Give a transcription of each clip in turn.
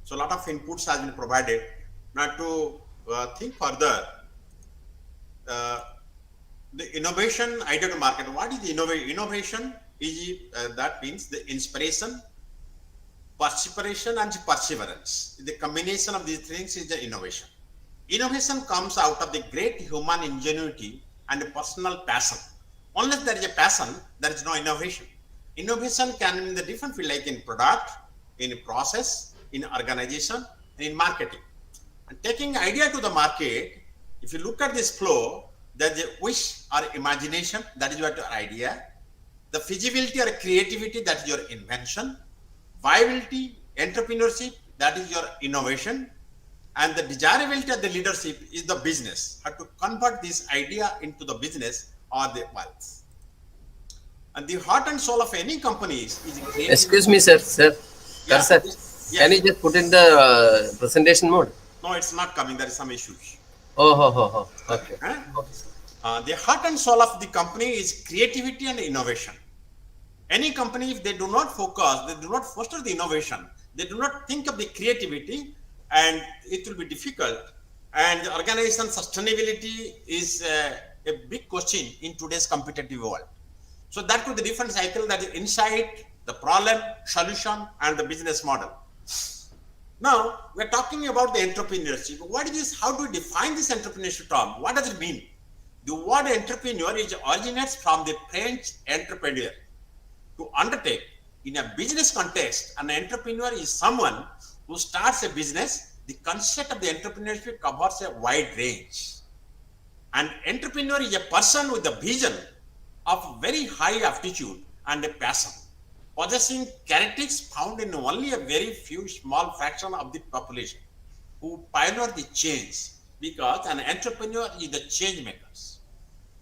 So a lot of inputs has been provided. Now to think further, uh, the innovation idea to market. What is the innovation? Is that means the inspiration, perspiration, and perseverance. The combination of these things is the innovation. Innovation comes out of the great human ingenuity and personal passion. Unless there is a passion, there is no innovation. Innovation can be in the different field, like in product, in process, in organization, and in marketing. And taking idea to the market, if you look at this flow, there's a wish or imagination, that is what your idea. The feasibility or creativity, that is your invention. Viability, entrepreneurship, that is your innovation. And the desirability of the leadership is the business. How to convert this idea into the business or the wealth. And the heart and soul of any company is creating. Excuse me, Yeah, sir. Can you yes. just put in the presentation mode? No, it's not coming. There is some issues. Okay. Huh? Okay, sir. The heart and soul of the company is creativity and innovation. Any company, if they do not focus, they do not foster the innovation, they do not think of the creativity, and it will be difficult. And the organization sustainability is a big question in today's competitive world. So that could be the different cycle, that is insight, the problem, solution, and the business model. Now we're talking about the entrepreneurship. What is this? How do we define this entrepreneurship term? What does it mean? The word entrepreneur is originates from the French entrepreneur. To undertake in a business context, an entrepreneur is someone who starts a business. The concept of the entrepreneurship covers a wide range. An entrepreneur is a person with a vision of very high aptitude and a passion, possessing characteristics found in only a very few small fraction of the population, who pioneer the change, because an entrepreneur is the change makers,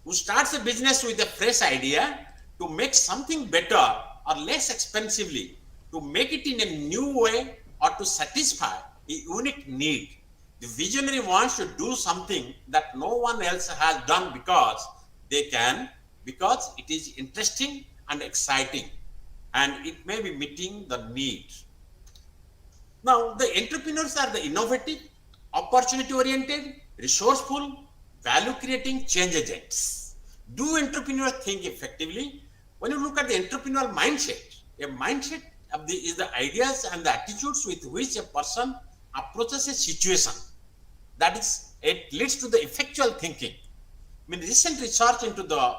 who starts a business with a fresh idea to make something better or less expensively, to make it in a new way, or to satisfy a unique need. The visionary wants to do something that no one else has done because they can, because it is interesting and exciting, and it may be meeting the need. Now, the entrepreneurs are the innovative, opportunity oriented, resourceful, value creating change agents. Do entrepreneurs think effectively? When you look at the entrepreneurial mindset, a mindset of the is the ideas and the attitudes with which a person approaches a situation. That is, it leads to the effectual thinking. I mean, recent research into the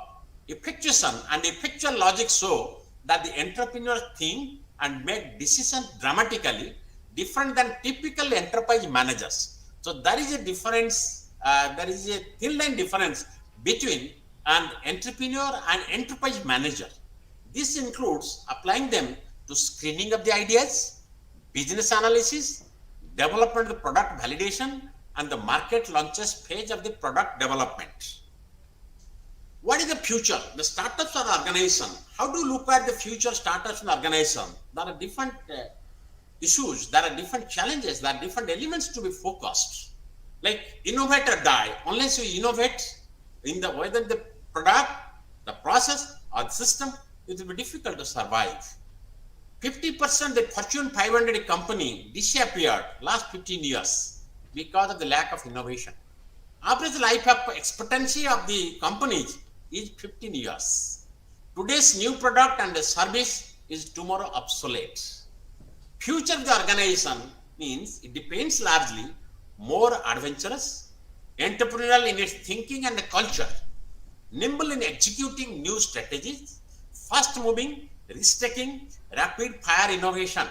effectuation and effectual logic show that the entrepreneurs think and make decisions dramatically different than typical enterprise managers. So there is a difference. There is a thin line difference between an entrepreneur and enterprise manager. This includes applying them to screening of the ideas, business analysis, development of the product validation, and the market launches phase of the product development. What is the future? The startups or organization. How do you look at the future startups and organization? There are different issues, there are different challenges, there are different elements to be focused. Like innovate or die. Unless you innovate in the whether the product, the process, or the system, it will be difficult to survive. 50% the Fortune 500 company disappeared last 15 years because of the lack of innovation. Average life expectancy of the companies is 15 years. Today's new product and service is tomorrow obsolete. Future of the organization means it depends largely more adventurous, entrepreneurial in its thinking and culture, nimble in executing new strategies, fast moving, risk taking, rapid fire innovation.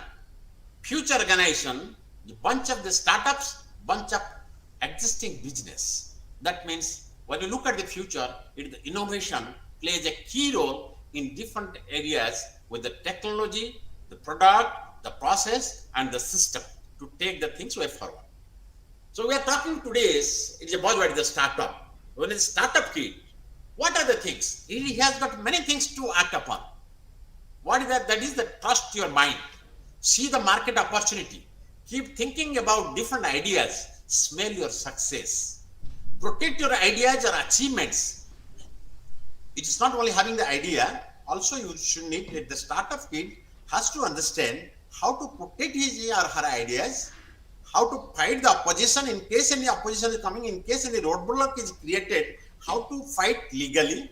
Future organization, a bunch of the startups, bunch of existing business. That means when you look at the future, the innovation plays a key role in different areas with the technology, the product, the process, and the system to take the things way forward. So we are talking today it's a buzzword, the startup. When it's startup kid, what are the things? He has got many things to act upon. What is that? That is the trust your mind. See the market opportunity. Keep thinking about different ideas. Smell your success. Protect your ideas or achievements. It is not only having the idea, also you should need the startup kid has to understand how to protect his or her ideas how to fight the opposition in case any opposition is coming, in case any roadblock is created, how to fight legally,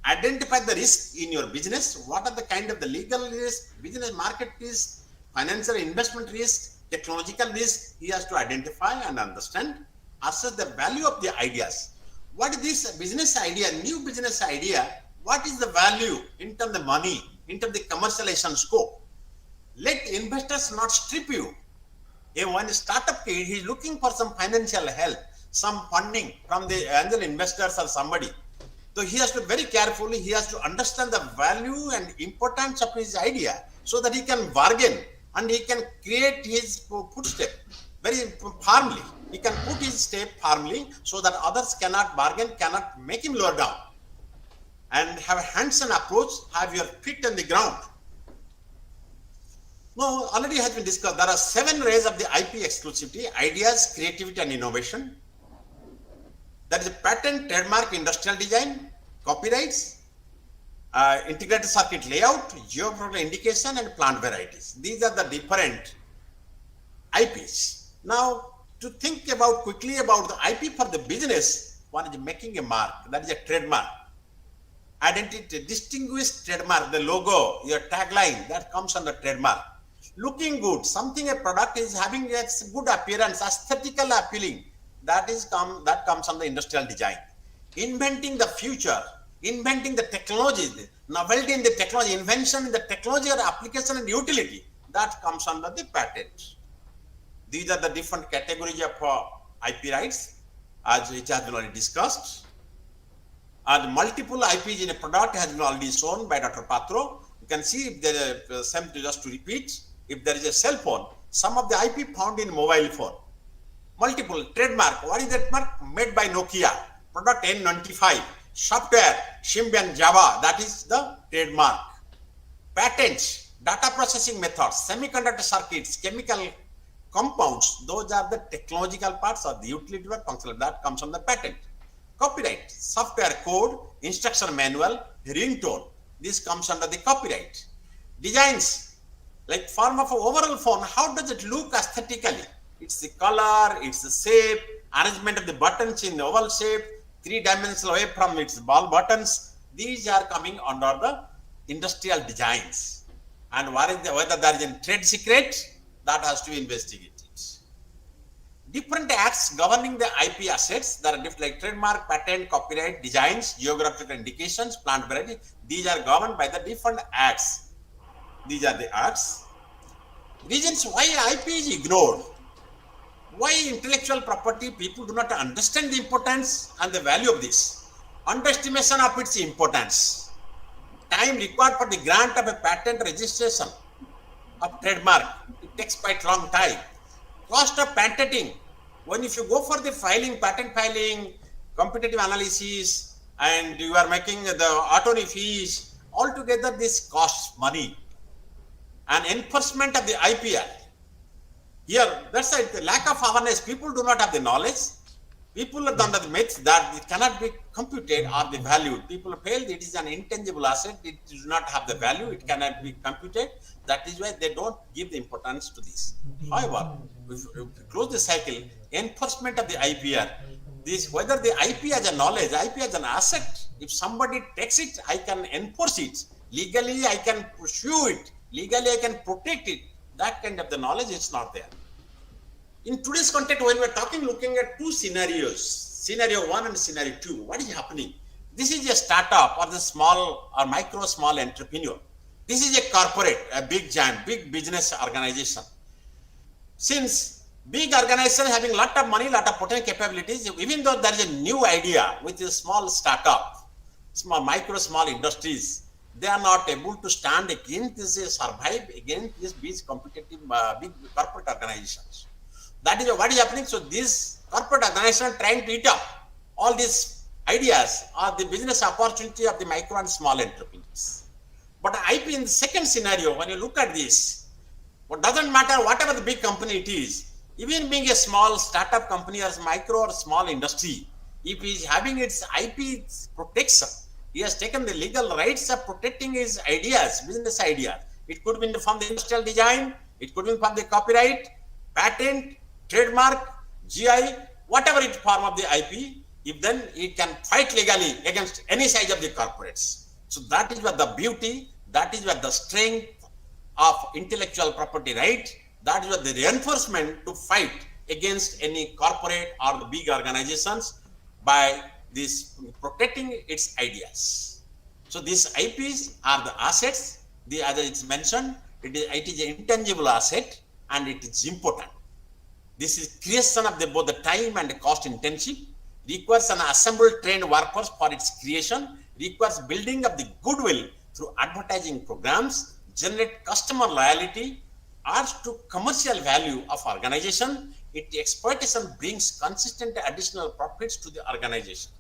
identify the risk in your business, what are the kind of the legal risk, business market risk, financial investment risk, technological risk, he has to identify and understand, assess the value of the ideas. What is this business idea, new business idea, what is the value in terms of money, in terms of the commercialization scope? Let investors not strip you. When a startup kid, he is looking for some financial help, some funding from the angel investors or somebody. So he has to very carefully, he has to understand the value and importance of his idea so that he can bargain and he can create his footstep very firmly. He can put his step firmly so that others cannot bargain, cannot make him lower down. And have a hands-on approach, have your feet on the ground. No, already has been discussed. There are 7 rays of the IP exclusivity: ideas, creativity, and innovation. That is patent, trademark, industrial design, copyrights, integrated circuit layout, geographical indication, and plant varieties. These are the different IPs. Now, to think about quickly about the IP for the business, one is making a mark. That is a trademark. Identity, distinguished trademark, the logo, your tagline, that comes under trademark. Looking good, something a product is having a good appearance, aesthetical appealing, that comes under industrial design. Inventing the future, inventing the technology, novelty in the technology, invention in the technology or application and utility, that comes under the patent. These are the different categories of IP rights, as it has been already discussed. And multiple IPs in a product has been already shown by Dr. Patro. You can see if there is just to repeat, if there is a cell phone, some of the IP found in mobile phone. Multiple trademark. What is that mark? Made by Nokia. Product N95. Software Symbian Java. That is the trademark. Patents, data processing methods, semiconductor circuits, chemical compounds. Those are the technological parts or the utility or functional. That comes from the patent. Copyright, software code, instruction manual, ringtone. This comes under the copyright. Designs, like form of an overall phone, how does it look aesthetically? It's the color, it's the shape, arrangement of the buttons in the oval shape, 3-dimensional away from its ball buttons. These are coming under the industrial designs. And whether there is a trade secret, that has to be investigated. Different acts governing the IP assets, that are different like trademark, patent, copyright, designs, geographical indications, plant variety. These are governed by the different acts. These are the acts. Reasons why IP is ignored. Why intellectual property, people do not understand the importance and the value of this. Underestimation of its importance. Time required for the grant of a patent registration of trademark. It takes quite long time. Cost of patenting. When if you go for the filing, patent filing, competitive analysis, and you are making the attorney fees, altogether this costs money. And enforcement of the IPR. Here, that's it. The lack of awareness. People do not have the knowledge. People are under the myth that it cannot be computed or the valued. People feel it is an intangible asset. It does not have the value. It cannot be computed. That is why they don't give the importance to this. However, if we close the cycle, enforcement of the IPR, this whether the IP as a knowledge, IP as an asset, if somebody takes it, I can enforce it. Legally, I can pursue it. Legally, I can protect it. That kind of the knowledge is not there. In today's context, when we are talking, looking at 2 scenarios, scenario 1 and scenario 2, what is happening? This is a startup or the small or micro small entrepreneur. This is a corporate, a big giant, big business organization. Since big organization having lot of money, lot of potential capabilities, even though there is a new idea with a small startup, small industries, they are not able to stand against this, survive against this big competitive, big corporate organizations. That is what is happening. So this corporate organization trying to eat up all these ideas or the business opportunity of the micro and small entrepreneurs. But IP in the second scenario, when you look at this, what doesn't matter whatever the big company it is, even being a small startup company or micro or small industry, if he is having its IP protection, he has taken the legal rights of protecting his ideas, business ideas. It could be from the industrial design, it could be from the copyright, patent, trademark, GI, whatever it form of the IP, if then it can fight legally against any size of the corporates. So that is what the beauty, that is what the strength of intellectual property right, that is what the reinforcement to fight against any corporate or the big organizations by this protecting its ideas. So these IPs are the assets, as it's mentioned, it is an intangible asset and it is important. This is creation of both the time and the cost intensive, requires an assembled trained workforce for its creation, requires building of the goodwill through advertising programs, generate customer loyalty, adds to commercial value of organization. Its exploitation brings consistent additional profits to the organization.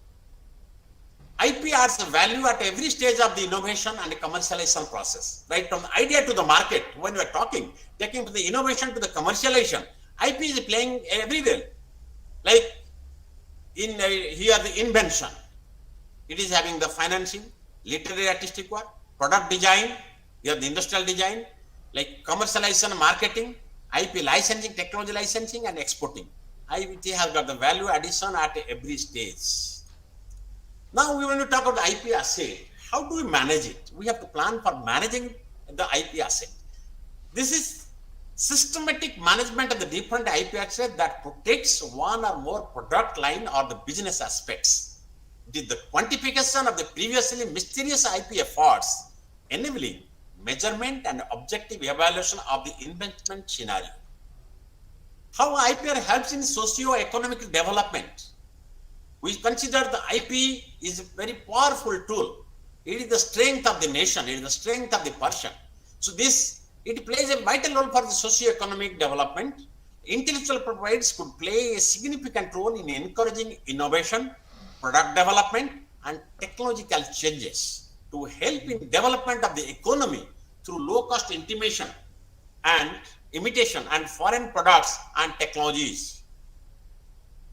IP adds value at every stage of the innovation and commercialization process, right from the idea to the market. When we are talking, taking from the innovation to the commercialization, IP is playing everywhere. Like here the invention, it is having the financing, literary artistic work, product design, you have the industrial design, like commercialization, marketing, IP licensing, technology licensing and exporting. IT has got the value addition at every stage. Now we want to talk about the IP asset. How do we manage it? We have to plan for managing the IP asset. This is systematic management of the different IP assets that protects one or more product line or the business aspects. It is the quantification of the previously mysterious IP efforts, enabling measurement and objective evaluation of the investment scenario. How IPR helps in socio-economic development? We consider the IP is a very powerful tool. It is the strength of the nation, it is the strength of the person. So it plays a vital role for the socio-economic development. Intellectual property rights could play a significant role in encouraging innovation, product development, and technological changes to help in development of the economy through low-cost imitation and foreign products and technologies.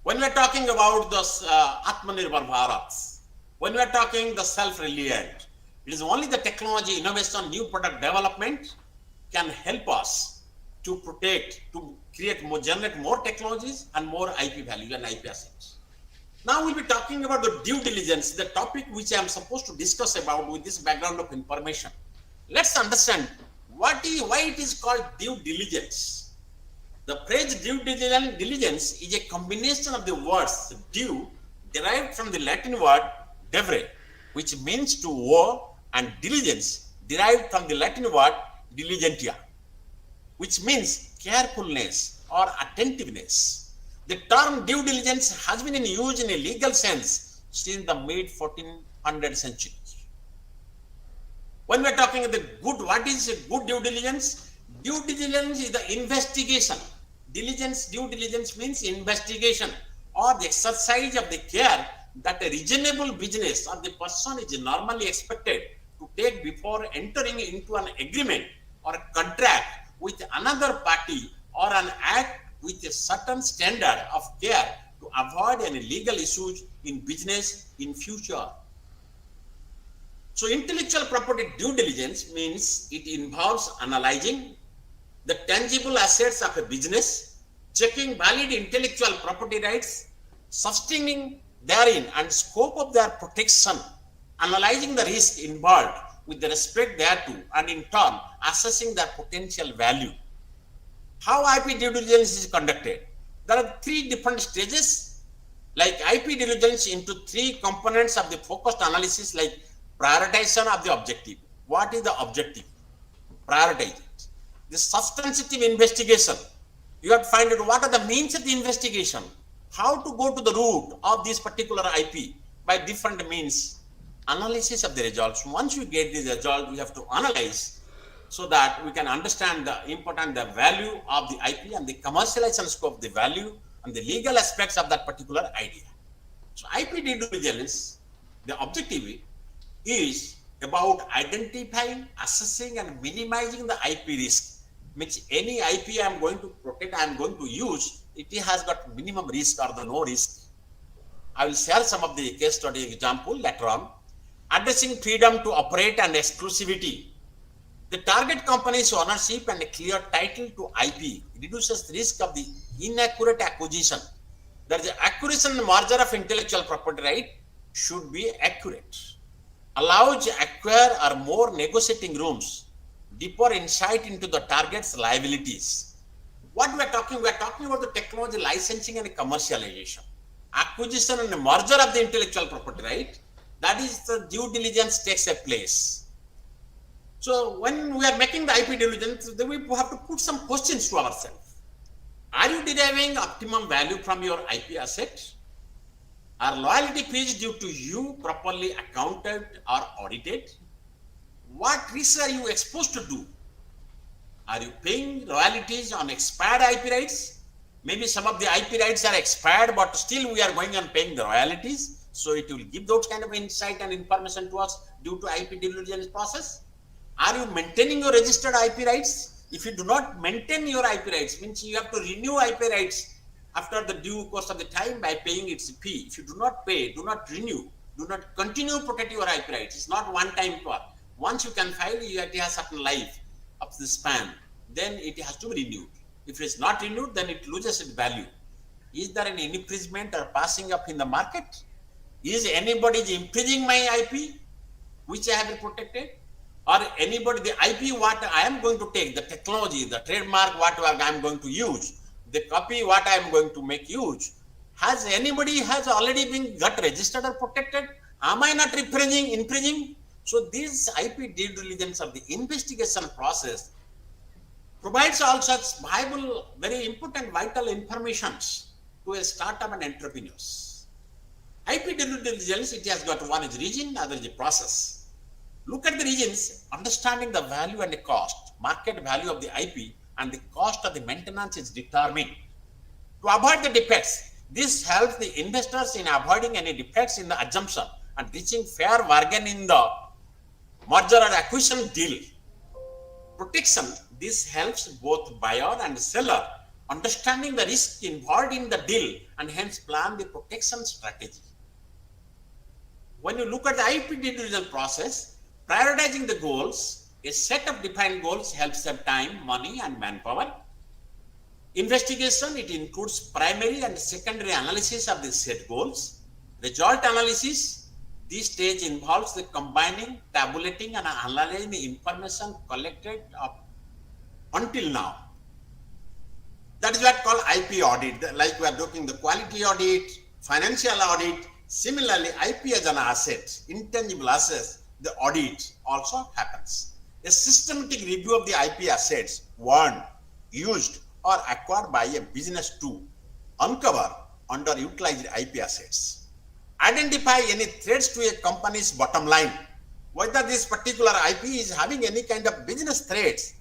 When we are talking about the Atmanirbhar Bharat, when we are talking the self-reliant, it is only the technology, innovation, new product development can help us to protect, to generate more technologies and more IP value and IP assets. Now we'll be talking about the due diligence, the topic which I am supposed to discuss about with this background of information. Let's understand why it is called due diligence. The phrase due diligence is a combination of the words due, derived from the Latin word devere, which means to owe, and diligence, derived from the Latin word diligentia, which means carefulness or attentiveness. The term due diligence has been in use in a legal sense since the mid-1400 century. When we are talking about what is a good due diligence? Due diligence is the investigation. Due diligence means investigation or the exercise of the care that a reasonable business or the person is normally expected to take before entering into an agreement or a contract with another party or an act with a certain standard of care to avoid any legal issues in business in future. So intellectual property due diligence means it involves analyzing the tangible assets of a business, checking valid intellectual property rights, sustaining therein and scope of their protection, analyzing the risk involved with respect thereto, and in turn assessing their potential value. How IP due diligence is conducted? There are three different stages, like IP due diligence into three components of the focused analysis, like prioritization of the objective. What is the objective? Prioritize it. The substantive investigation. You have to find out what are the means of the investigation, how to go to the root of this particular IP by different means. Analysis of the results. Once we get the result, we have to analyze so that we can understand the value of the IP and the commercialization scope of the value and the legal aspects of that particular idea. So IP due diligence, the objective is about identifying, assessing and minimizing the IP risk. Means any IP I am going to protect, I am going to use, it has got minimum risk or the no risk. I will share some of the case study example later on. Addressing freedom to operate and exclusivity. The target company's ownership and a clear title to IP reduces the risk of the inaccurate acquisition. That the acquisition and merger of intellectual property right should be accurate. Allows acquire or more negotiating rooms, deeper insight into the target's liabilities. What we are talking about the technology licensing and commercialization. Acquisition and merger of the intellectual property right, that is the due diligence takes a place. So when we are making the IP diligence, then we have to put some questions to ourselves. Are you deriving optimum value from your IP asset? Are loyalty fees due to you properly accounted or audited? What risks are you exposed to do? Are you paying royalties on expired IP rights? Maybe some of the IP rights are expired, but still we are going on paying the royalties. So it will give those kind of insight and information to us due to IP diligence process. Are you maintaining your registered IP rights? If you do not maintain your IP rights, means you have to renew IP rights after the due course of the time by paying its fee. If you do not pay, do not renew, do not continue to protect your IP rights. It's not one time for. Once you can file, it has certain life of the span. Then it has to be renewed. If it's not renewed, then it loses its value. Is there any infringement or passing up in the market? Is anybody infringing my IP, which I have protected? Or anybody, the IP what I am going to take, the technology, the trademark, what I am going to use, the copy what I am going to make use, has anybody has already been got registered or protected? Am I not infringing? So this IP due diligence of the investigation process provides all such viable, very important, vital informations to a startup and entrepreneurs. IP due diligence, it has got one is region, other is process. Look at the regions, understanding the value and the cost, market value of the IP and the cost of the maintenance is determined. To avoid the defects, this helps the investors in avoiding any defects in the assumption and reaching fair bargain in the merger or acquisition deal. Protection, this helps both buyer and seller understanding the risk involved in the deal and hence plan the protection strategy. When you look at the IP due diligence process, prioritizing the goals, a set of defined goals helps save time, money, and manpower. Investigation, it includes primary and secondary analysis of the set goals. Result analysis, this stage involves the combining, tabulating, and analyzing the information collected until now. That is what called IP audit. Like we are doing the quality audit, financial audit. Similarly, IP as an asset, intangible assets, the audit also happens. A systematic review of the IP assets won, used, or acquired by a business to uncover underutilized IP assets. Identify any threats to a company's bottom line, whether this particular IP is having any kind of business threats,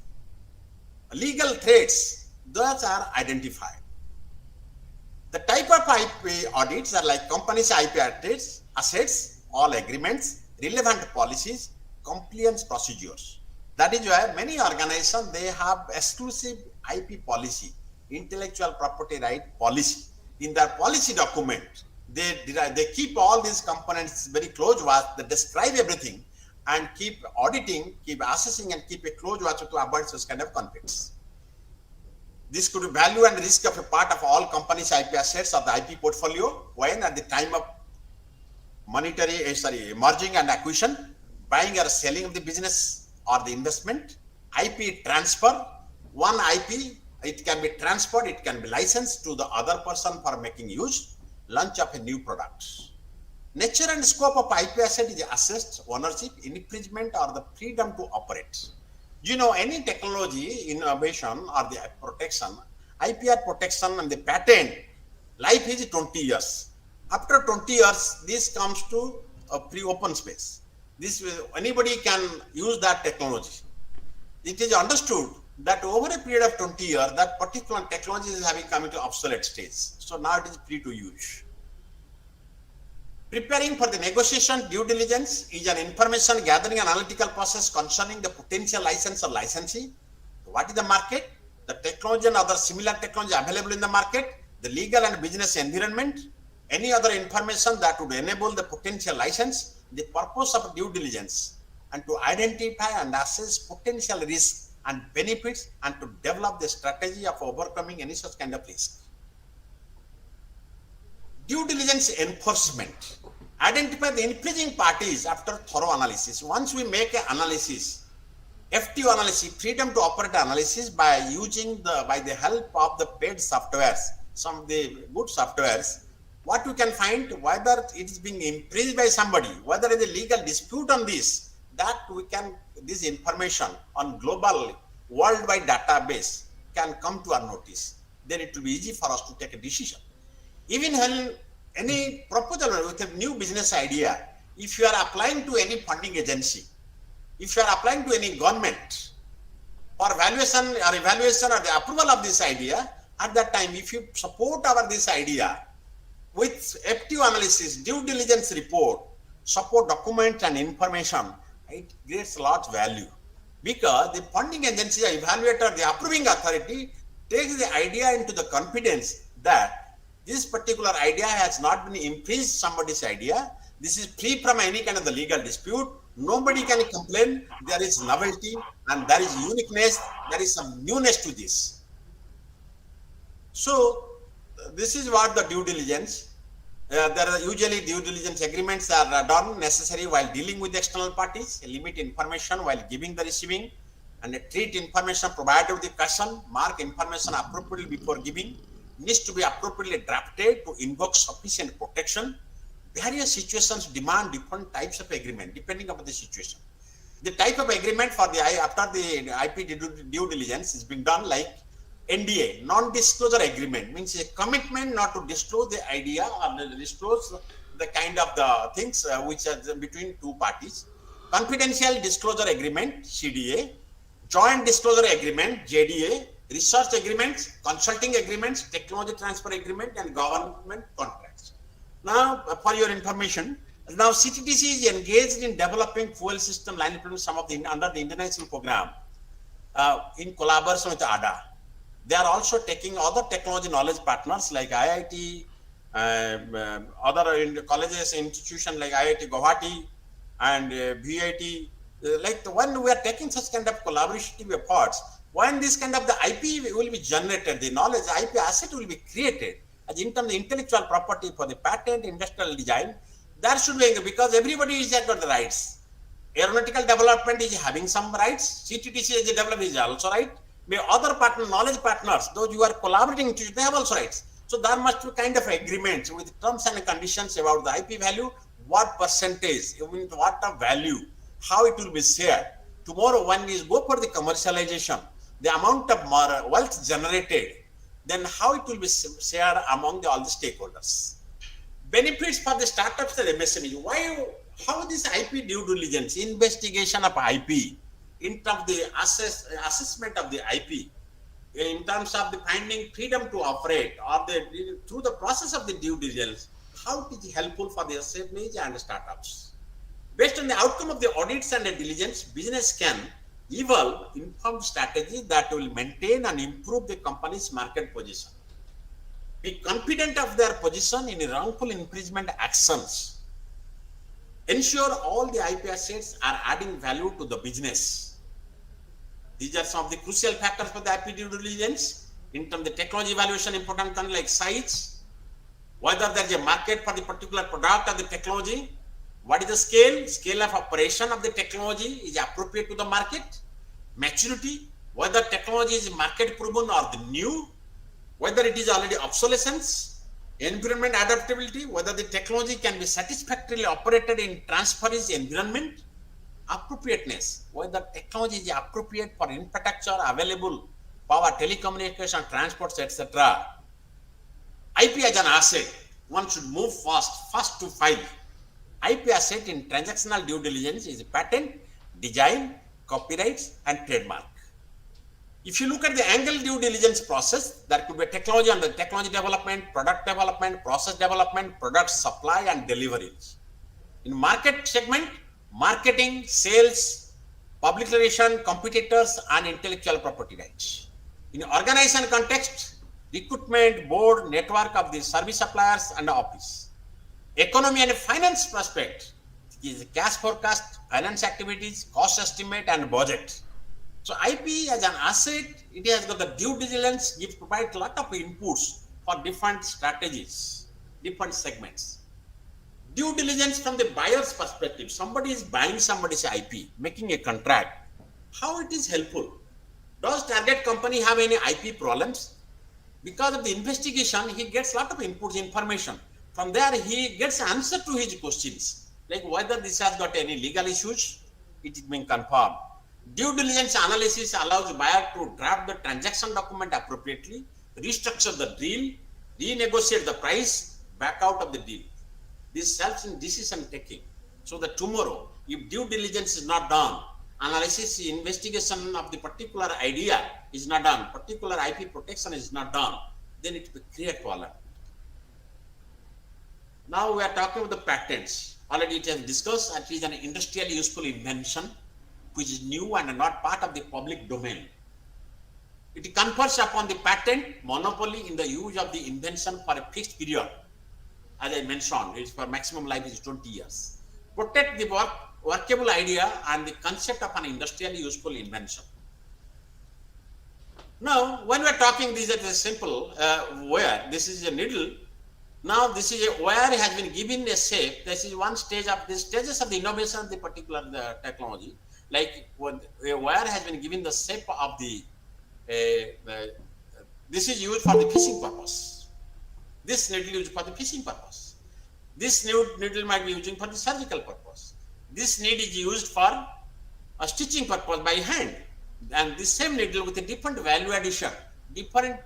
legal threats, those are identified. The type of IP audits are like company's IP assets, all agreements, relevant policies, compliance procedures. That is why many organizations, they have exclusive IP policy, intellectual property right policy. In their policy document, they keep all these components very close watch, they describe everything and keep auditing, keep assessing and keep a close watch to avoid such kind of conflicts. This could be value and risk of a part of all companies' IP assets of the IP portfolio when at the time of merging and acquisition, buying or selling of the business or the investment, IP transfer, one IP, it can be transferred, it can be licensed to the other person for making use, launch of a new product. Nature and scope of IP asset is assessed, ownership, infringement, or the freedom to operate. You know, any technology, innovation, or the protection, IPR protection and the patent, life is 20 years. After 20 years, this comes to a pre-open space. This anybody can use that technology. It is understood that over a period of 20 years, that particular technology is having come into obsolete stage. So now it is free to use. Preparing for the negotiation due diligence is an information gathering analytical process concerning the potential license or licensee. What is the market? The technology and other similar technology available in the market, the legal and business environment, any other information that would enable the potential license, the purpose of due diligence, and to identify and assess potential risks and benefits and to develop the strategy of overcoming any such kind of risk. Due diligence enforcement. Identify the infringing parties after thorough analysis. Once we make an analysis, FTO analysis, freedom to operate analysis by the help of the paid softwares, some of the good softwares, what we can find, whether it is being infringed by somebody, whether there is a legal dispute on this, that we can, this information on global worldwide database can come to our notice. Then it will be easy for us to take a decision. Even when any proposal with a new business idea, if you are applying to any funding agency, if you are applying to any government for evaluation or the approval of this idea, at that time, if you support this idea with FTO analysis, due diligence report, support documents and information, it creates a lot of value. Because the funding agency, the evaluator, the approving authority takes the idea into the confidence that this particular idea has not been infringed somebody's idea. This is free from any kind of the legal dispute. Nobody can complain. There is novelty and there is uniqueness. There is some newness to this. So this is what the due diligence. There are usually due diligence agreements are done necessary while dealing with external parties, limit information while giving the receiving, and treat information provided with the question, mark information appropriately before giving, needs to be appropriately drafted to invoke sufficient protection. Various situations demand different types of agreement depending upon the situation. The type of agreement for the after the IP due diligence is being done like NDA, non-disclosure agreement, means a commitment not to disclose the idea or disclose the kind of the things which are between two parties. Confidential disclosure agreement, CDA, joint disclosure agreement, JDA, research agreements, consulting agreements, technology transfer agreement, and government contracts. Now, for your information, now CTTC is engaged in developing fuel system line improvement some of the under the international program in collaboration with ADA. They are also taking other technology knowledge partners like IIT, other colleges, institutions like IIT Guwahati and VIT. Like when we are taking such kind of collaborative efforts, when this kind of the IP will be generated, the knowledge IP asset will be created as in terms of intellectual property for the patent, industrial design, there should be, because everybody is got the rights. Aeronautical development is having some rights, CTTC as a developer is also right. May other partner, knowledge partners, those you are collaborating to, they have also rights. So there must be kind of agreements with terms and conditions about the IP value, what percentage, what the value, how it will be shared. Tomorrow when we go for the commercialization, the amount of wealth generated, then how it will be shared among all the stakeholders. Benefits for the startups and MSME. How this IP due diligence, investigation of IP, in terms of the assessment of the IP, in terms of the finding freedom to operate, or through the process of the due diligence, how it is helpful for the SMEs and startups. Based on the outcome of the audits and the diligence, business can evolve informed strategy that will maintain and improve the company's market position. Be confident of their position in wrongful infringement actions. Ensure all the IP assets are adding value to the business. These are some of the crucial factors for the IP due diligence. In terms of the technology evaluation, important things like size, whether there is a market for the particular product or the technology, what is the scale of operation of the technology is appropriate to the market, maturity, whether technology is market proven or the new, whether it is already obsolescence, environment adaptability, whether the technology can be satisfactorily operated in transference environment, appropriateness, whether technology is appropriate for infrastructure available, power, telecommunication, transports, etc. IP as an asset, one should move fast to file. IP asset in transactional due diligence is patent, design, copyrights, and trademark. If you look at the angle due diligence process, there could be technology under technology development, product development, process development, product supply and delivery. In market segment, marketing, sales, public relation, competitors, and intellectual property rights. In organization context, recruitment, board, network of the service suppliers and office. Economy and finance prospect, is cash forecast, finance activities, cost estimate, and budget. So IP as an asset, it has got the due diligence, it provides a lot of inputs for different strategies, different segments. Due diligence from the buyer's perspective, somebody is buying somebody's IP, making a contract. How it is helpful? Does target company have any IP problems? Because of the investigation, he gets a lot of inputs, information. From there, he gets answer to his questions, like whether this has got any legal issues, it is being confirmed. Due diligence analysis allows buyer to draft the transaction document appropriately, restructure the deal, renegotiate the price, back out of the deal. This helps in decision taking. So that tomorrow, if due diligence is not done, analysis, investigation of the particular idea is not done, particular IP protection is not done, then it will create problem. Now we are talking about the patents. Already it has discussed that it is an industrially useful invention which is new and not part of the public domain. It confers upon the patent monopoly in the use of the invention for a fixed period. As I mentioned, it's for maximum life is 20 years. Protect the workable idea and the concept of an industrially useful invention. Now, when we are talking, this is a simple wire. This is a needle. Now, this is a wire has been given a shape. This is one stage of the stages of the innovation of the particular technology. Like when a wire has been given the shape of the. This is used for the fishing purpose. This needle is used for the fishing purpose. This needle might be used for the surgical purpose. This needle is used for a stitching purpose by hand. And this same needle with a different value addition, different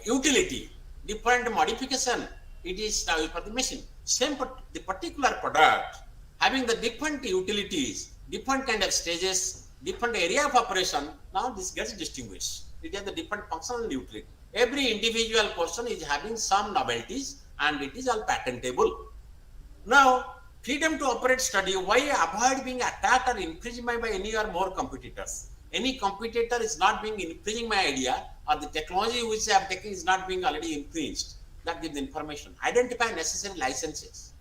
utility, different modification, it is now used for the machine. Same for the particular product, having the different utilities, different kind of stages, different area of operation, now this gets distinguished. It has the different functional utility. Every individual person is having some novelties and it is all patentable. Now, freedom to operate study, why avoid being attacked or infringed by any or more competitors? Any competitor is not being infringing my idea or the technology which I have taken is not being already infringed. That gives the information. Identify necessary licenses.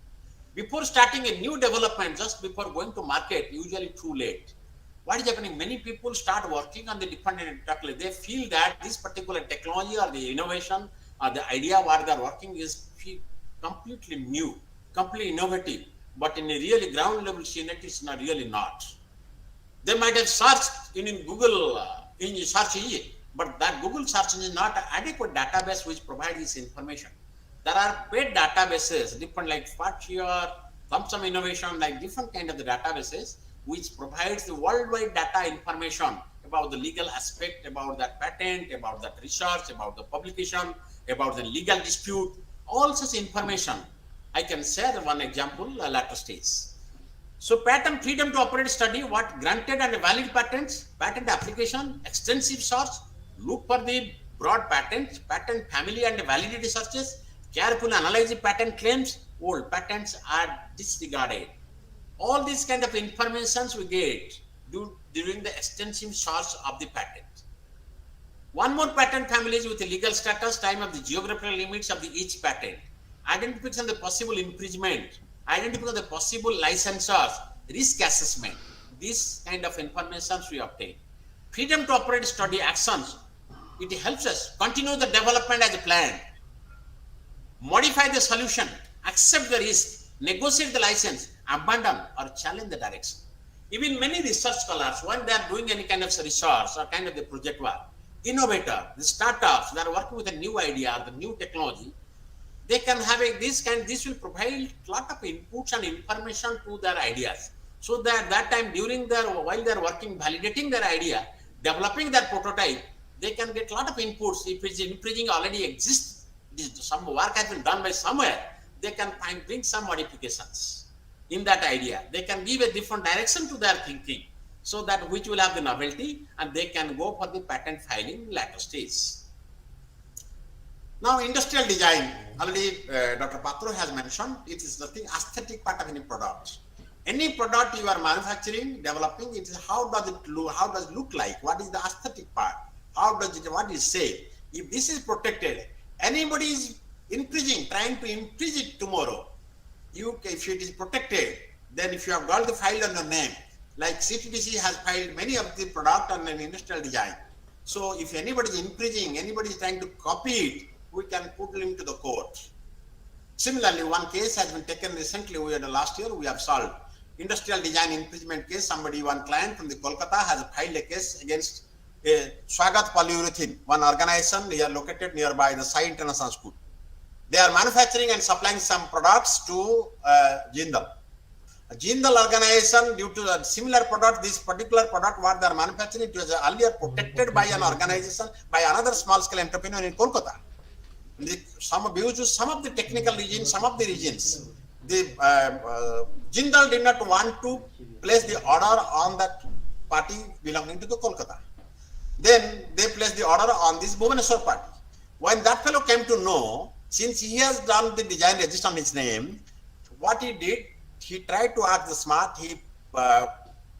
Before starting a new development, just before going to market, usually too late. What is happening? Many people start working on the different technology. They feel that this particular technology or the innovation or the idea what they are working is completely new, completely innovative. But in a really ground level scenario, it's not really not. They might have searched in Google in search engine, but that Google search engine is not an adequate database which provides this information. There are paid databases, different like Spartier, Thomson Innovation, like different kind of the databases which provides the worldwide data information about the legal aspect, about that patent, about that research, about the publication, about the legal dispute, all such information. I can share one example later stage. So patent freedom to operate study, what granted and valid patents, patent application, extensive search, look for the broad patents, patent family and validity searches, carefully analyze the patent claims, old patents are disregarded. All these kind of informations we get during the extensive search of the patent. One more patent families with the legal status, time of the geographical limits of the each patent, identification of the possible infringement, identify the possible licensors, risk assessment. This kind of information we obtain. Freedom to operate study actions. It helps us continue the development as planned, modify the solution, accept the risk, negotiate the license, abandon or challenge the direction. Even many research scholars, when they are doing any kind of research or kind of the project work, innovator, the startups that are working with a new idea, the new technology, they can have this will provide a lot of inputs and information to their ideas. So that time while they are working, validating their idea, developing their prototype, they can get a lot of inputs. If it's infringing already exists, some work has been done by somewhere, they can bring some modifications in that idea. They can give a different direction to their thinking, so that which will have the novelty and they can go for the patent filing later stage. Now, industrial design, already Dr. Patro has mentioned, it is the aesthetic part of any product. Any product you are manufacturing, developing, it is how does it look like? What is the aesthetic part? What is safe? If this is protected, anybody is infringing, trying to infringe it tomorrow, if it is protected, then if you have got the file on your name, like CTDC has filed many of the product on an industrial design. So if anybody is infringing, anybody is trying to copy it, we can put him to the court. Similarly, one case has been taken recently, last year we have solved. Industrial design infringement case, one client from the Kolkata has filed a case against Swagat Polyurethane, one organization here located nearby the Sai International School. They are manufacturing and supplying some products to Jindal. Jindal organization, due to a similar product, this particular product what they are manufacturing, it was earlier protected by an organization, by another small scale entrepreneur in Kolkata. Some of the technical regions, some of the regions, the Jindal did not want to place the order on that party belonging to the Kolkata. Then they placed the order on this Bhubaneswar party. When that fellow came to know, since he has done the design register on his name, what he did, he tried to act the smart. He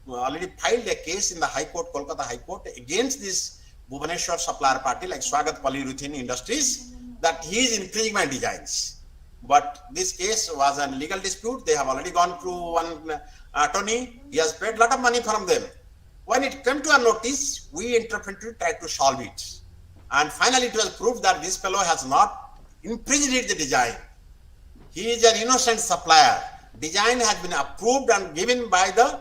already filed a case in the High Court, Kolkata High Court, against this Bhubaneswar supplier party like Swagat Polyurethane Industries, that he is infringing my designs. But this case was a legal dispute. They have already gone through one attorney. He has paid a lot of money from them. When it came to a notice, we interpreted, tried to solve it. And finally, it was proved that this fellow has not infringed the design. He is an innocent supplier. Design has been approved and given by the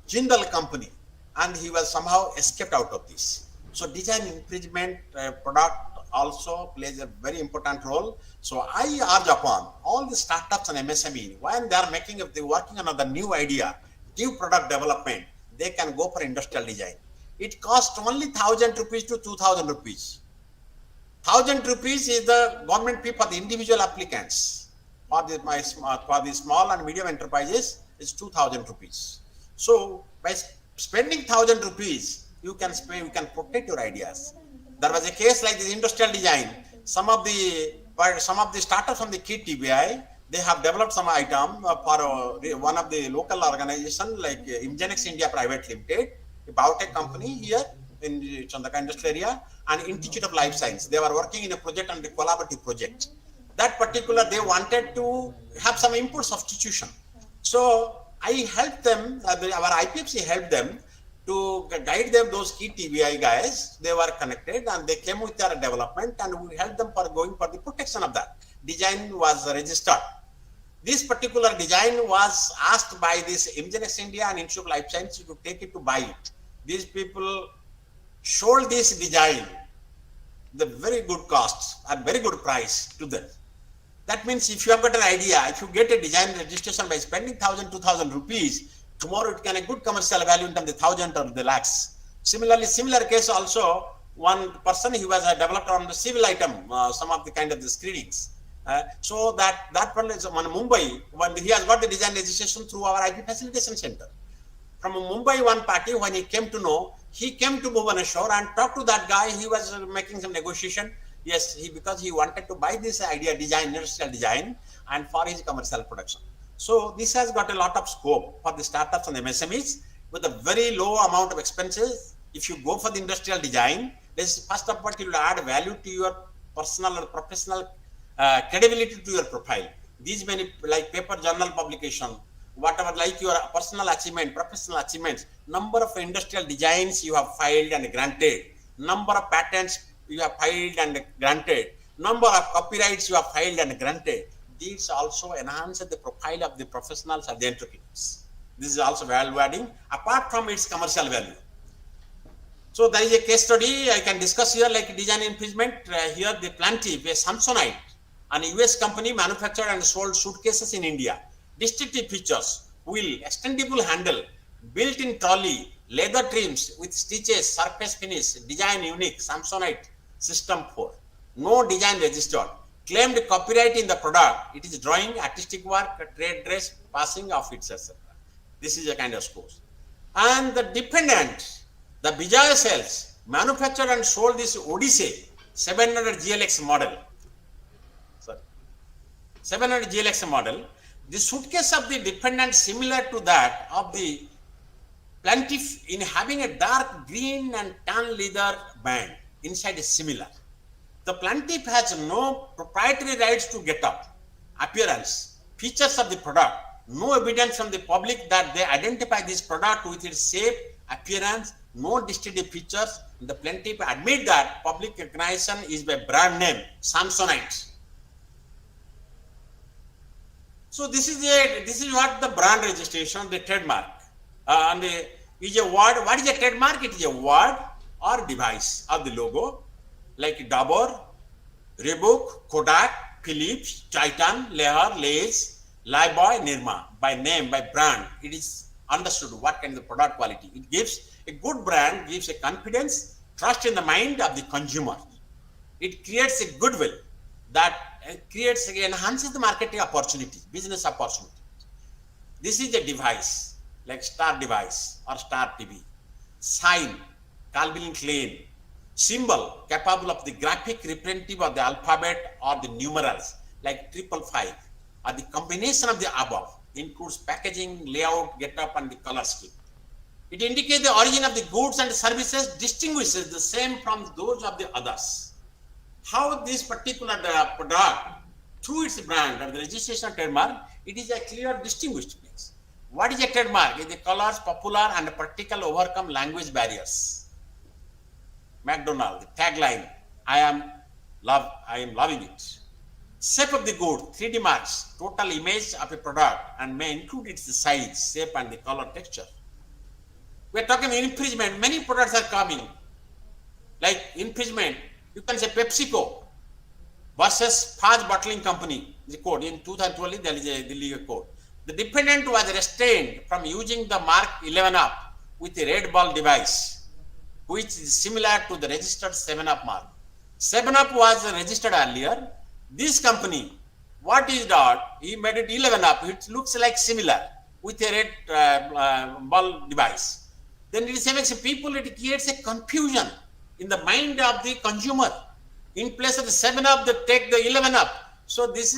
Jindal company, and he was somehow escaped out of this. So design infringement product also plays a very important role. So I urge upon all the startups and MSME, when they are working on the new idea, new product development, they can go for industrial design. It costs only 1,000 rupees to 2,000 rupees. 1,000 rupees is the government fee for the individual applicants. For the small and medium enterprises, it's 2,000 rupees. So by spending 1,000 rupees, you can protect your ideas. There was a case like this industrial design. Some of the startups from the KIT TBI, they have developed some item for one of the local organization like Imgenex India Private Limited, a biotech company here in Chandaka industrial area, and Institute of Life Science. They were working in a project and a collaborative project. That particular, they wanted to have some import substitution. So I helped them, our IPFC helped them to guide them, those key TBI guys. They were connected and they came with their development, and we helped them for going for the protection of that. Design was registered. This particular design was asked by this Imgenex India and Institute of Life Sciences to take it to buy it. These people sold this design the very good cost and very good price to them. That means if you have got an idea, if you get a design registration by spending 1,000, 2,000 rupees, tomorrow it can have a good commercial value in terms of 1,000 or the lakhs. Similarly, similar case also, one person, he was developed on the civil item, some of the kind of the screenings. So that one is on Mumbai, when he has got the design registration through our IP facilitation center. From Mumbai, one party, when he came to know, he came to Bhubaneswar and talked to that guy. He was making some negotiation. Yes, because he wanted to buy this idea, design, industrial design, and for his commercial production. So this has got a lot of scope for the startups and MSMEs with a very low amount of expenses. If you go for the industrial design, this first of all, it will add value to your personal or professional credibility to your profile. These many like paper journal publication, whatever like your personal achievement, professional achievements, number of industrial designs you have filed and granted, number of patents you have filed and granted, number of copyrights you have filed and granted. These also enhance the profile of the professionals or the entrepreneurs. This is also value adding apart from its commercial value. So there is a case study I can discuss here, like design infringement. Here the Plantive, a Samsonite, an US company, manufactured and sold suitcases in India. Distinctive features: wheel, extendable handle, built-in trolley, leather trims with stitches, surface finish, design unique, Samsonite System 4. No design registered. Claimed copyright in the product. It is drawing, artistic work, trade dress, passing of it, etc. This is a kind of scores. And the dependent, the Bijaya Cells, manufactured and sold this Odyssey 700 GLX model. 700 GLX model. The suitcase of the dependent similar to that of the Plantive in having a dark green and tan leather band. Inside is similar. The Plantive has no proprietary rights to get up, appearance, features of the product, no evidence from the public that they identify this product with its shape, appearance, no distinctive features. The plaintiff admit that public recognition is by brand name Samsonite. So this is what the brand registration, the trademark, and is a word. What is a trademark? It is a word or device of the logo, like Dabur, Reebok, Kodak, Philips, Titan, Lear, Lay's, Lifebuoy, Nirma. By name, by brand, it is understood what kind of product quality. It gives a good brand, gives a confidence, trust in the mind of the consumer. It creates a goodwill that enhances the marketing opportunity, business opportunity. This is a device like Star device or Star TV. Sign, Calvin Klein. Symbol, capable of the graphic representative of the alphabet or the numerals like 555, or the combination of the above, includes packaging, layout, get-up, and the color scheme. It indicates the origin of the goods and services, distinguishes the same from those of the others. How this particular product, through its brand or the registration of trademark, it is a clear distinguished place. What is a trademark? It is the colors, popular and practical overcome language barriers. McDonald, the tagline, I am loving it. Shape of the good, 3D marks, total image of a product and may include its size, shape and the color texture. We are talking infringement. Many products are coming. Like infringement, you can say PepsiCo versus Faz Bottling Company, the code. In 2012, there is a legal code. The defendant was restrained from using the mark 11-up with a red ball device, which is similar to the registered 7-up mark. 7-up was registered earlier. This company, what is that? He made it 11-up. It looks like similar with a red ball device. Then it makes people, it creates a confusion in the mind of the consumer. In place of the 7-up, they take the 11-up. So this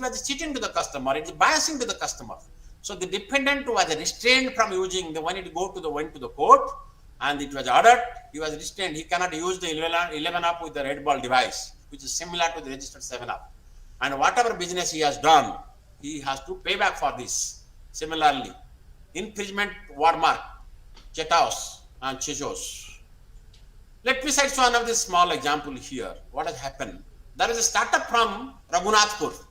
was cheating to the customer. It is biasing to the customer. So the defendant was restrained from using when it went to the court, and it was ordered, he was restrained. He cannot use the 11-up with the red ball device, which is similar to the registered 7-up. And whatever business he has done, he has to pay back for this. Similarly, infringement watermark, Chethaus and Chechos. Let me cite one of the small example here. What has happened? There is a startup from Raghunathpur.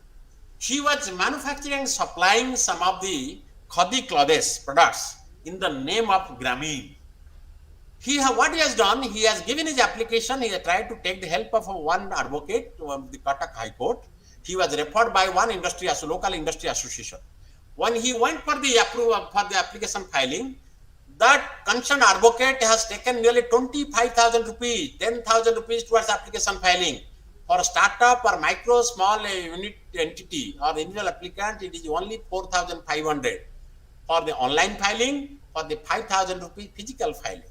He was manufacturing and supplying some of the Khadi clothes products in the name of Grameen. What he has done, he has given his application, he has tried to take the help of one advocate to the Cuttack High Court. He was referred by one local industry association. When he went for the approval for the application filing, that concerned advocate has taken nearly 25,000 rupees, 10,000 rupees towards application filing. For a startup or micro, small unit entity or the individual applicant, it is only 4,500. For the online filing, for the 5,000 rupees physical filing.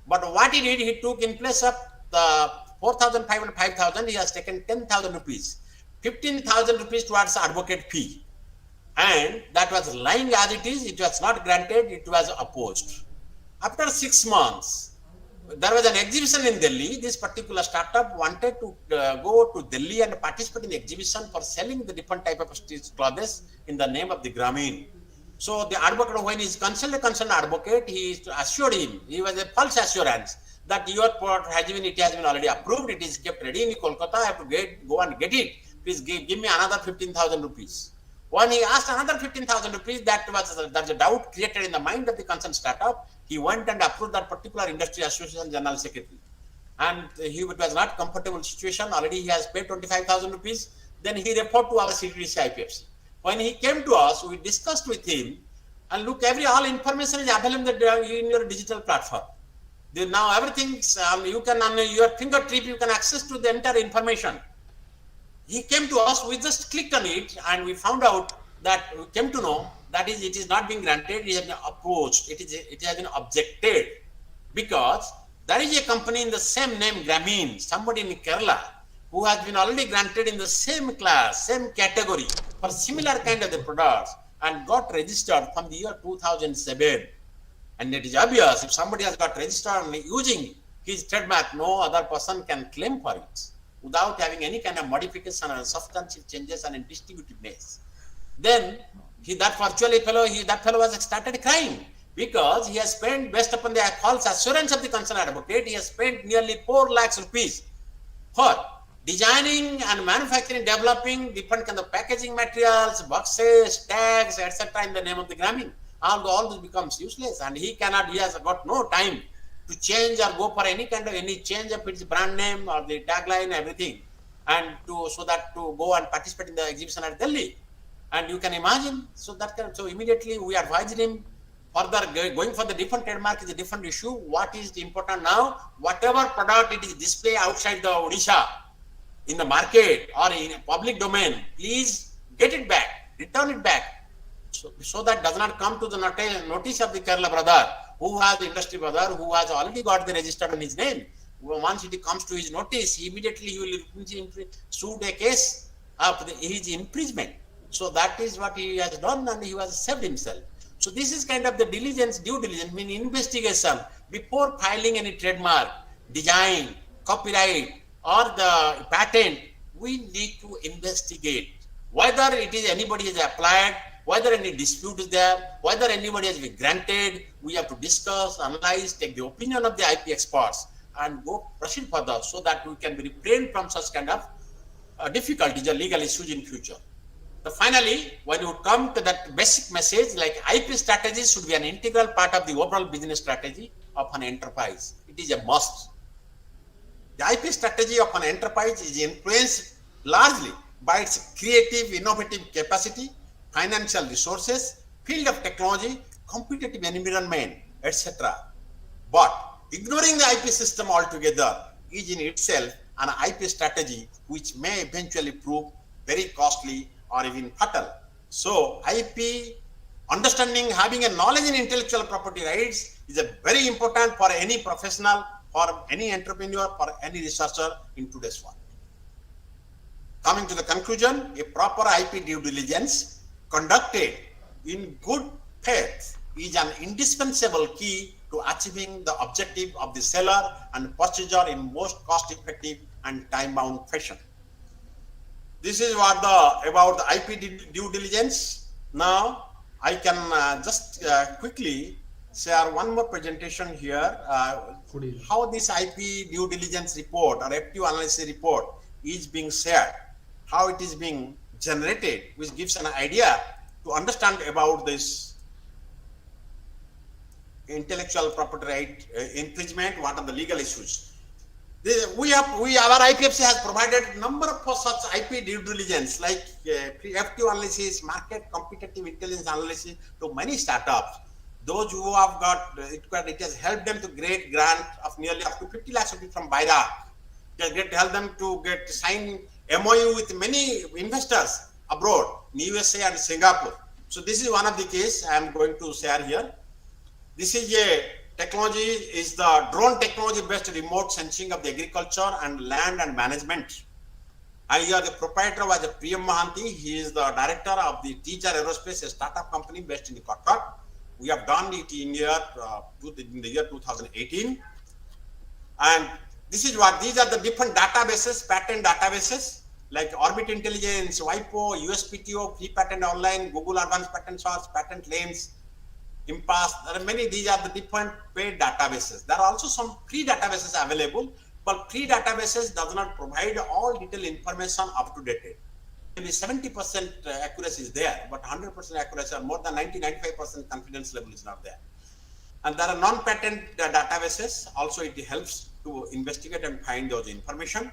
But what he did, he took in place of the 4,500, 5,000, he has taken 10,000 rupees, 15,000 rupees towards advocate fee. And that was lying as it is, it was not granted, it was opposed. After 6 months, there was an exhibition in Delhi. This particular startup wanted to go to Delhi and participate in the exhibition for selling the different type of clothes in the name of the Grameen. So the advocate, when he consulted the concerned advocate, he assured him, he was a false assurance that your product has been already approved, it is kept ready in Kolkata, I have to go and get it. Please give me another 15,000 rupees. When he asked another 15,000 rupees, there's a doubt created in the mind of the concerned startup. He went and approved that particular industry association general secretary. And he was not comfortable situation. Already he has paid 25,000 rupees. Then he referred to our CTDC IPFC. When he came to us, we discussed with him, and look, all information is available in your digital platform. Now everything you can on your fingertip, you can access to the entire information. He came to us, we just clicked on it, and we found out that we came to know that it is not being granted, it has been approached, it has been objected, because there is a company in the same name, Grameen, somebody in Kerala, who has been already granted in the same class, same category for similar kind of the products and got registered from the year 2007. And it is obvious, if somebody has got registered using his trademark, no other person can claim for it without having any kind of modification or substantive changes and distributiveness. Then That fellow has started crying because he has spent, based upon the false assurance of the concerned advocate, he has spent nearly 4 lakhs rupees for designing and manufacturing, developing different kind of packaging materials, boxes, tags, etc. in the name of the Grameen. All this becomes useless, and he has got no time to change or go for any change of its brand name or the tagline, everything, and to go and participate in the exhibition at Delhi. And you can imagine, so immediately we advised him further going for the different trademark is a different issue. What is important now? Whatever product it is displayed outside the Odisha in the market or in a public domain, please get it back, return it back, so that does not come to the notice of the Kerala brother, the industry brother, who has already got the registered on his name. Once it comes to his notice, immediately he will suit a case of his imprisonment. So that is what he has done, and he has saved himself. So this is kind of the due diligence, meaning investigation before filing any trademark, design, copyright, or the patent. We need to investigate whether it is anybody has applied, whether any dispute is there, whether anybody has been granted. We have to discuss, analyze, take the opinion of the IP experts, and proceed further, so that we can be refrained from such kind of difficulties or legal issues in future. So finally, when you come to that basic message, like IP strategy should be an integral part of the overall business strategy of an enterprise. It is a must. The IP strategy of an enterprise is influenced largely by its creative, innovative capacity, financial resources, field of technology, competitive environment, etc. But ignoring the IP system altogether is in itself an IP strategy which may eventually prove very costly or even fatal. So IP understanding, having a knowledge in intellectual property rights is a very important for any professional, for any entrepreneur, for any researcher in today's world. Coming to the conclusion, a proper IP due diligence conducted in good faith is an indispensable key to achieving the objective of the seller and purchaser in most cost-effective and time-bound fashion. This is what about the IP due diligence. Now, I can just quickly share one more presentation here. How this IP due diligence report or FTO analysis report is being shared, how it is being generated, which gives an idea to understand about this intellectual property right infringement. What are the legal issues? Our IPFC has provided a number of such IP due diligence, like FTO analysis, market competitive intelligence analysis, to many startups. Those who have got it has helped them to get grant of nearly up to 50 lakhs rupees from BIRA. It has helped them to sign MOU with many investors abroad, in USA and Singapore. So this is one of the case I am going to share here. This is a technology, is the drone technology based remote sensing of the agriculture and land and management. And here the proprietor was Priyam Mohanty. He is the director of the Teacher Aerospace, a startup company based in Kolkata. We have done it in the year 2018. And this is what, these are the different databases, patent databases, like Orbit Intelligence, WIPO, USPTO, Free Patent Online, Google Advanced Patent Source, Patent Lanes, Impasse. There are many, these are the different paid databases. There are also some free databases available, but free databases does not provide all detailed information up to date. Maybe 70% accuracy is there, but 100% accuracy or more than 90-95% confidence level is not there. And there are non-patent databases. Also, it helps to investigate and find those information.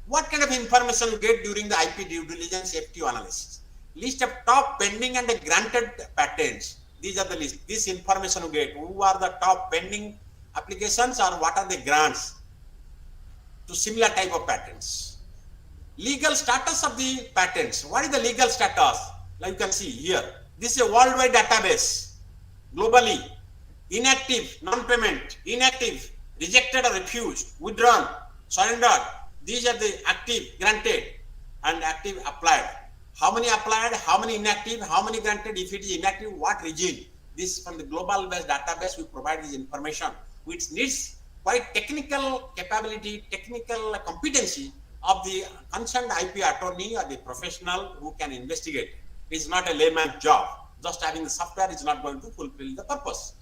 What kind of information you get during the IP due diligence FTO analysis? List of top pending and granted patents. These are the list. This information you get. Who are the top pending applications or what are the grants to similar type of patents? Legal status of the patents. What is the legal status? Like you can see here. This is a worldwide database. Globally. Inactive, non-payment, inactive, rejected or refused, withdrawn, surrendered. These are the active, granted, and active, applied. How many applied, how many inactive, how many granted, if it is inactive, what regime? This from the global based database, we provide this information, which needs quite technical capability, technical competency of the concerned IP attorney or the professional who can investigate. It's not a layman's job. Just having the software is not going to fulfill the purpose.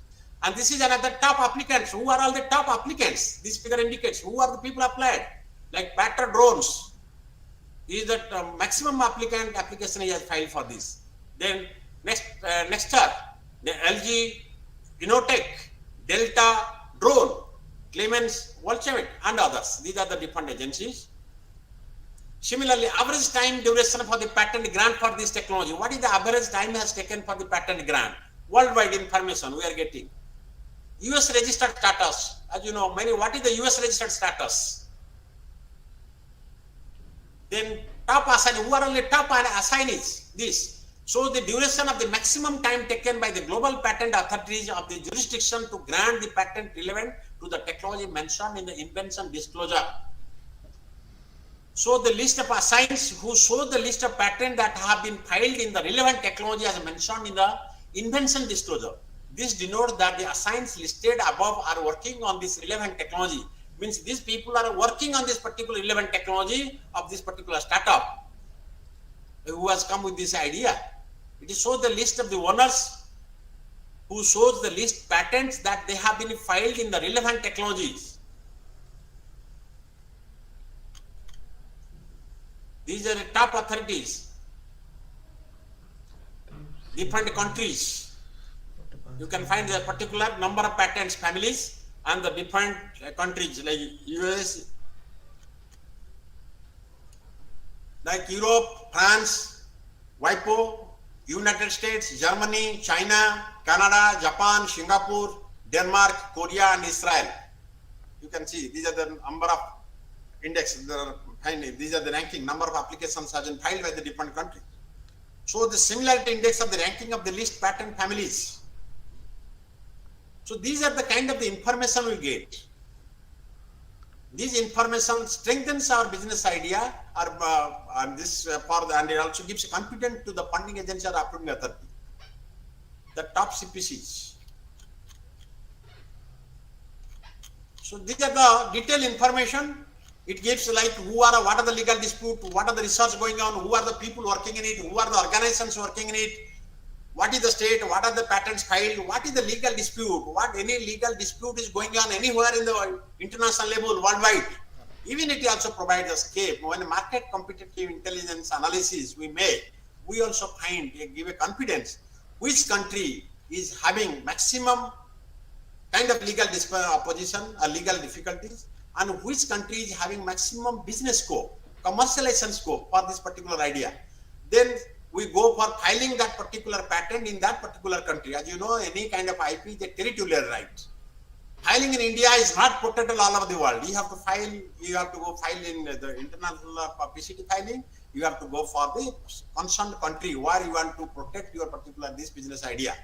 And this is another top applicants. Who are all the top applicants? This figure indicates who are the people applied. Like Patra Drones is that maximum application he has filed for this. Then next up, the LG Innotech, Delta Drone, Clemens Volchevit and others. These are the different agencies. Similarly, average time duration for the patent grant for this technology. What is the average time has taken for the patent grant? Worldwide information we are getting. US registered status. As you know, what is the US registered status? Then top assignees, who are only top assignees? This. So the duration of the maximum time taken by the global patent authorities of the jurisdiction to grant the patent relevant to the technology mentioned in the invention disclosure. So the list of assigns who show the list of patents that have been filed in the relevant technology as mentioned in the invention disclosure. This denotes that the assigns listed above are working on this relevant technology. Means these people are working on this particular relevant technology of this particular startup who has come with this idea. It shows the list of the owners who shows the list patents that they have been filed in the relevant technologies. These are the top authorities, different countries. You can find the particular number of patents families and the different countries like US, like Europe, France, WIPO, United States, Germany, China, Canada, Japan, Singapore, Denmark, Korea and Israel. You can see these are the number of index. These are the ranking number of applications have been filed by the different countries. So the similarity index of the ranking of the list patent families. So these are the kind of the information we get. This information strengthens our business idea, and it also gives confidence to the funding agency or approving authority. The top CPCs. So these are the detailed information. It gives like what are the legal dispute, what are the research going on, who are the people working in it, who are the organizations working in it, what is the state, what are the patents filed, what is the legal dispute, what any legal dispute is going on anywhere in the international level, worldwide. Even it also provides a scape. When market competitive intelligence analysis we make, we also give a confidence which country is having maximum kind of legal opposition or legal difficulties, and which country is having maximum business scope, commercialization scope for this particular idea. Then we go for filing that particular patent in that particular country. As you know, any kind of IP is a territorial right. Filing in India is not protected all over the world. You have to go file in the international PCT filing. You have to go for the concerned country where you want to protect your particular this business idea.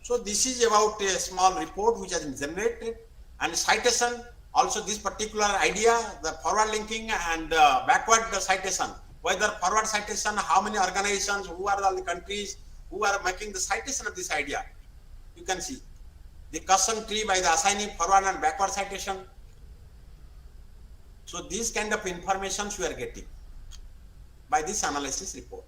So this is about a small report which has been generated. And citation, also this particular idea, the forward linking and backward citation, whether forward citation, how many organizations, who are all the countries who are making the citation of this idea. You can see the custom tree by the assigning forward and backward citation. So these kind of informations we are getting by this analysis report.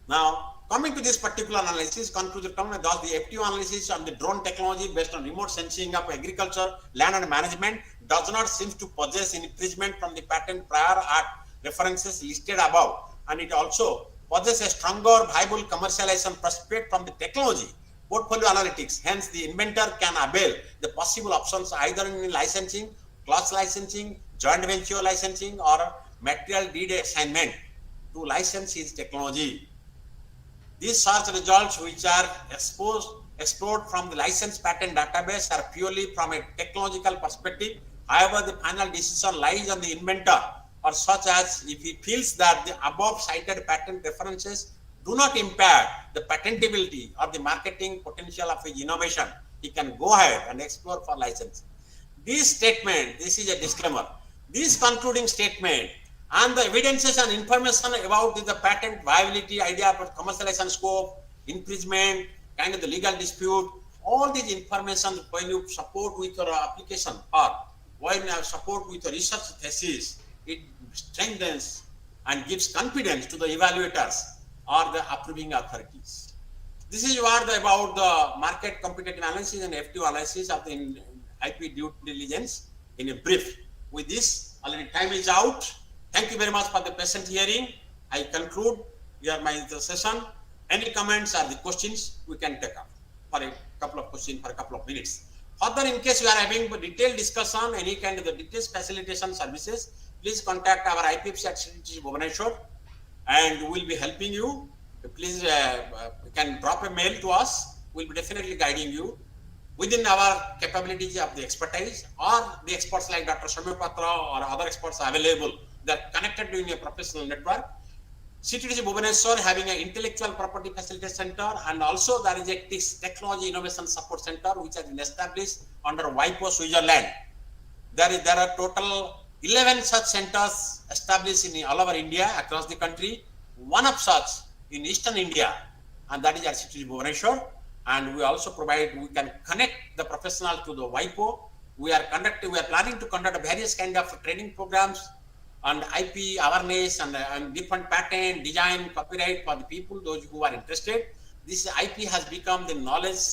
Now, coming to this particular analysis, conclusion thus the FTO analysis on the drone technology based on remote sensing of agriculture, land and management does not seem to possess infringement from the patent prior art references listed above, and it also possesses a stronger viable commercialization prospect from the technology portfolio analytics. Hence, the inventor can avail the possible options either in licensing, class licensing, joint venture licensing, or material deed assignment to license his technology. These search results which are explored from the licensed patent database are purely from a technological perspective. However, the final decision lies on the inventor, or such as if he feels that the above cited patent references do not impact the patentability or the marketing potential of his innovation, he can go ahead and explore for license. This statement, this is a disclaimer. This concluding statement and the evidences and information about the patent viability, idea of commercialization scope, infringement, kind of the legal dispute, all these information when you support with your application or when you support with your research thesis, it strengthens and gives confidence to the evaluators or the approving authorities. This is what about the market competitive analysis and FTO analysis of the IP due diligence in a brief. With this, already time is out. Thank you very much for the patient hearing. I conclude here my session. Any comments or the questions we can take up for a couple of questions for a couple of minutes. Further, in case you are having a detailed discussion, any kind of the details facilitation services, please contact our IPFC at CTC Bhubaneswar, and we will be helping you. Please you can drop a mail to us. We'll be definitely guiding you within our capabilities of the expertise, or the experts like Dr. Shamir Patra or other experts are available. They're connected in a professional network. CTTC Bhubaneswar having an intellectual property facility center, and also there is a technology innovation support center which has been established under WIPO Switzerland. There are total 11 such centers established in all over India, across the country. One of such in Eastern India, and that is at CTTC Bhubaneswar. And we also provide, we can connect the professional to the WIPO. We are planning to conduct various kind of training programs and IP awareness and different patent, design, copyright for the people, those who are interested. This IP has become the knowledge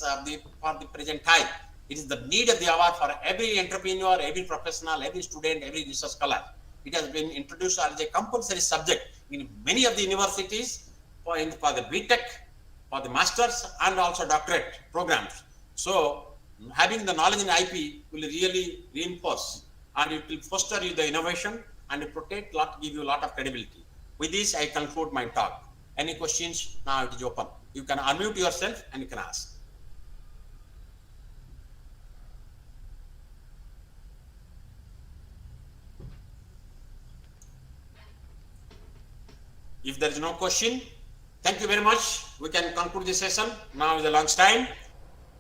for the present time. It is the need of the hour for every entrepreneur, every professional, every student, every research scholar. It has been introduced as a compulsory subject in many of the universities for the BTech, for the masters, and also doctorate programs. So having the knowledge in IP will really reinforce, and it will foster you the innovation, and give you a lot of credibility. With this, I conclude my talk. Any questions? Now it is open. You can unmute yourself and you can ask. If there is no question, thank you very much. We can conclude this session. Now is the lunch time.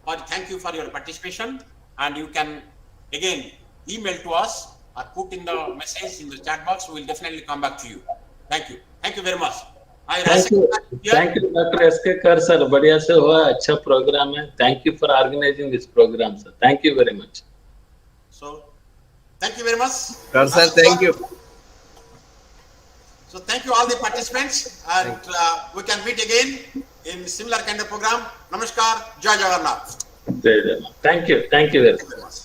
But thank you for your participation, and you can again email to us or put in the message in the chat box. We will definitely come back to you. Thank you. Thank you very much. Thank you, Dr. S.K. Kar sir. बढ़िया से हुआ, अच्छा program है. Thank you for organizing this program, sir. Thank you very much. So, thank you very much. Sir, thank you. So, thank you all the participants, and we can meet again in similar kind of program. Namaskar. Jai Jagannath. Thank you very much.